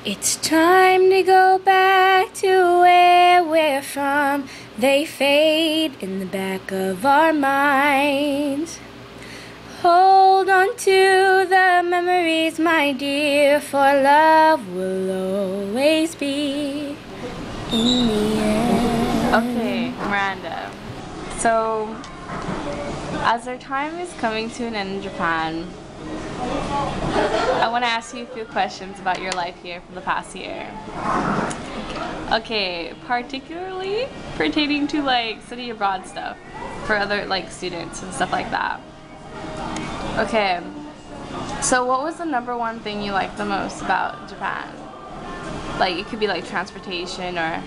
It's time to go back to where we're from. They fade in the back of our minds. Hold on to the memories, my dear, for love will always be in the end. Okay, Miranda. So, as our time is coming to an end in Japan, I want to ask you a few questions about your life here for the past year. Okay, particularly pertaining to like study abroad stuff for other like students and stuff like that. Okay, so what was the #1 thing you liked the most about Japan? Like, it could be like transportation or...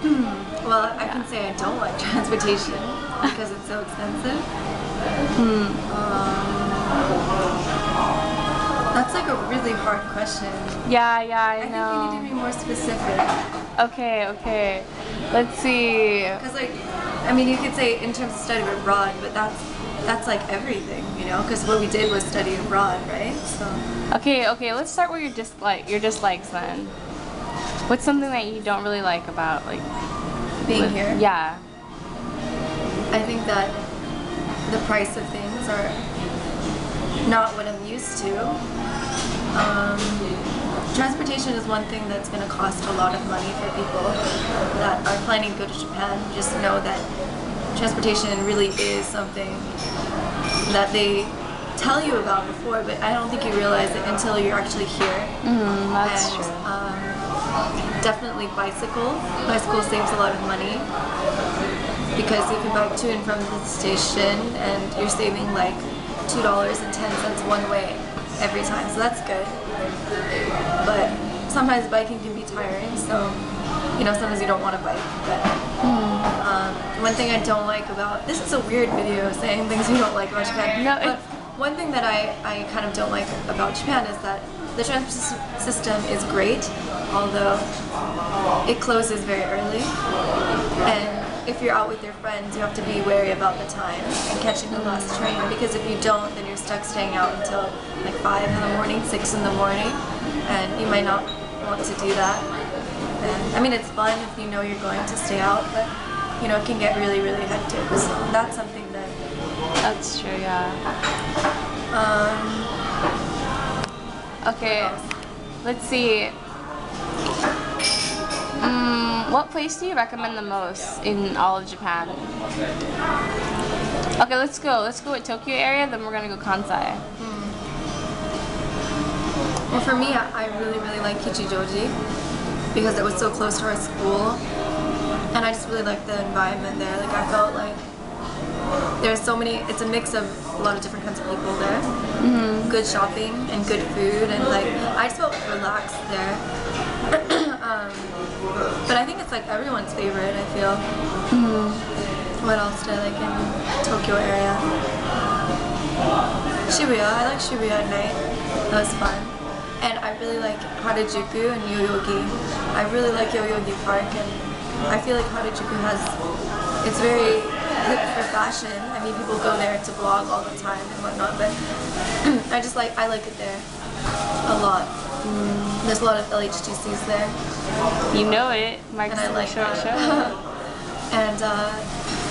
Well, I can say I don't like transportation because it's so expensive. That's like a really hard question. Yeah, I know. I think you need to be more specific. Okay. Let's see. Because like, I mean, you could say in terms of study abroad, but that's like everything, you know? Because what we did was study abroad, right? So. Okay. Let's start with your dislikes then. What's something that you don't really like about like being here? Yeah. I think that the price of things are not what I'm used to. Transportation is one thing that's going to cost a lot of money for people that are planning to go to Japan. Just know that transportation really is something that they tell you about before, but I don't think you realize it until you're actually here. That's true. Definitely bicycle. Bicycle saves a lot of money because you can bike to and from the station and you're saving like $2.10 one way every time, so that's good. But sometimes biking can be tiring, so you know, sometimes you don't want to bike. But one thing I don't like about this is a weird video saying things you don't like about Japan. No, but one thing that I kind of don't like about Japan is that the transit system is great, although it closes very early. And if you're out with your friends, you have to be wary about the time and catching the last train, because if you don't, then you're stuck staying out until like 5 in the morning, 6 in the morning, and you might not want to do that. And, I mean, it's fun if you know you're going to stay out, but you know, it can get really, really hectic. So that's something that... That's true, yeah. Okay, let's see. What place do you recommend the most in all of Japan? Okay, let's go with Tokyo area, then we're gonna go Kansai. Well, for me, I really like Kichijoji because it was so close to our school, and I just really liked the environment there. Like, I felt like there's so many, it's a mix of a lot of different kinds of people there. Good shopping and good food, and like, I just felt relaxed there. But I think it's like everyone's favorite, I feel. What else did I like in Tokyo area? Shibuya, I like Shibuya at night. That was fun. And I really like Harajuku and Yoyogi. I really like Yoyogi Park, and I feel like Harajuku it's very hip for fashion. I mean, people go there to blog all the time and whatnot, but I like it there a lot. There's a lot of LHTCs there. You know it, Mike's and I like show. And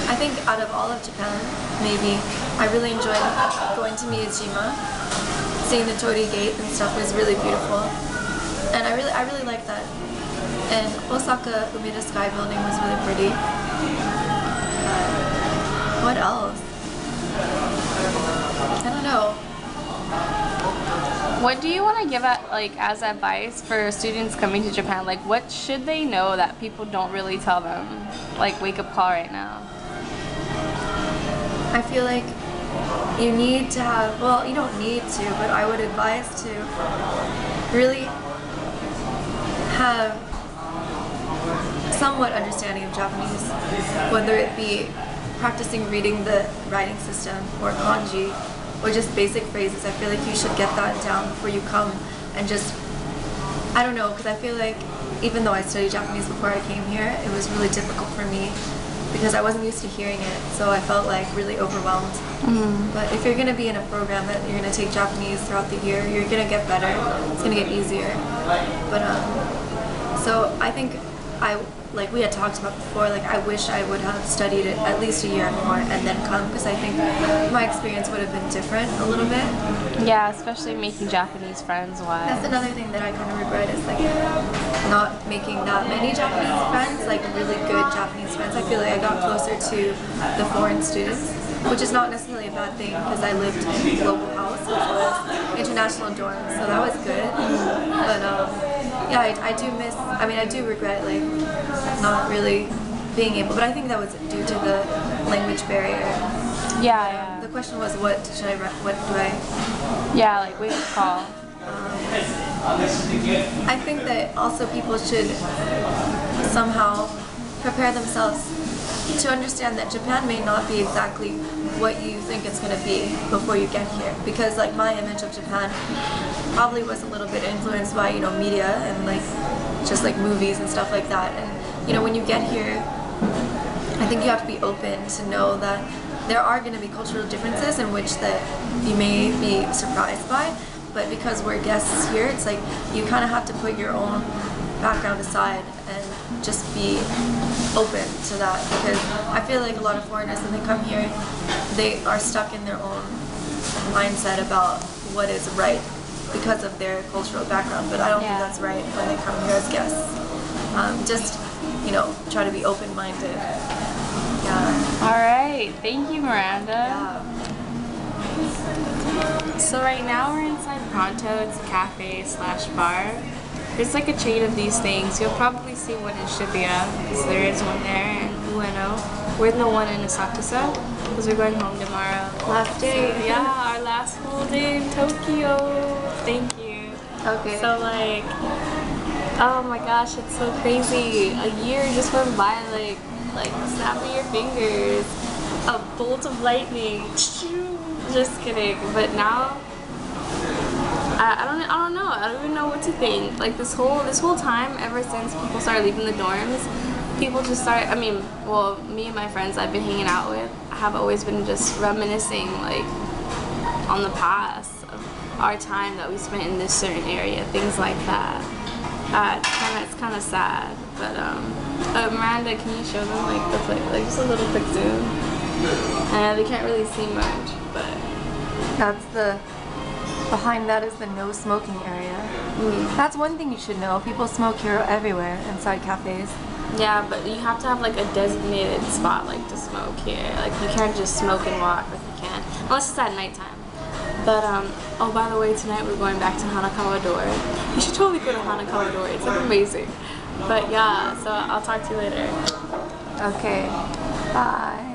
I think out of all of Japan, maybe I really enjoyed going to Miyajima. Seeing the Torii Gate and stuff was really beautiful, and I really like that. And Osaka Umeda Sky Building was really pretty. What else? I don't know. What do you want to give as advice for students coming to Japan? Like, what should they know that people don't really tell them? Like, wake up call right now. I feel like you need to have, well, you don't need to, but I would advise to really have somewhat understanding of Japanese, whether it be practicing reading the writing system or kanji, or just basic phrases. I feel like you should get that down before you come, and just, I don't know, because I feel like even though I studied Japanese before I came here, it was really difficult for me because I wasn't used to hearing it, so I felt like really overwhelmed. But if you're going to be in a program that you're going to take Japanese throughout the year, you're going to get better, it's going to get easier. But So I think like we had talked about before, like I wish I would have studied it at least a year more and then come, because I think my experience would have been different a little bit. Yeah, especially making Japanese friends while. That's another thing that I kind of regret, is like not making that many Japanese friends, like really good Japanese friends. I feel like I got closer to the foreign students, which is not necessarily a bad thing, because I lived in a global house, which was international dorms, so that was good. But yeah, I do miss, I mean, I do regret like not really being able, but I think that was due to the language barrier. Yeah. The question was, what do I? Yeah, like we would call. I think that also people should somehow prepare themselves to understand that Japan may not be exactly what you think it's going to be before you get here, because like my image of Japan probably was a little bit influenced by, you know, media and like just like movies and stuff like that. And you know, when you get here, I think you have to be open to know that there are going to be cultural differences in which that you may be surprised by, but because we're guests here, it's like you kind of have to put your own background aside and just be open to that, because I feel like a lot of foreigners, when they come here, they are stuck in their own mindset about what is right because of their cultural background, but I don't think that's right when they come here as guests. Just, you know, try to be open-minded. Yeah. Alright, thank you, Miranda. Yeah. So right now we're inside Pronto. It's a cafe / bar. There's like a chain of these things. You'll probably see one in Shibuya, because there is one there in Ueno. We're in the one in Asakusa, because we're going home tomorrow. Last day. So, yeah, our last full day in Tokyo. Thank you. Okay. So like, oh my gosh, it's so crazy. A year just went by like snapping your fingers. A bolt of lightning. Just kidding. But now, I don't know. I don't even know what to think. Like this whole time, ever since people started leaving the dorms, people just started. I mean, well, me and my friends I've been hanging out with have always been just reminiscing like on the past of our time that we spent in this certain area, things like that. It's kind of sad. But Miranda, can you show them like the place, like just a little quick zoom? They can't really see much, but that's the. Behind that is the no smoking area. That's one thing you should know. People smoke here everywhere inside cafes. Yeah, but you have to have like a designated spot like to smoke here. Like you can't just smoke and walk like you can, unless it's at nighttime. But oh, by the way, tonight we're going back to Hanakawa Door. You should totally go to Hanakawa Door. It's like amazing. But yeah, so I'll talk to you later. Okay. Bye.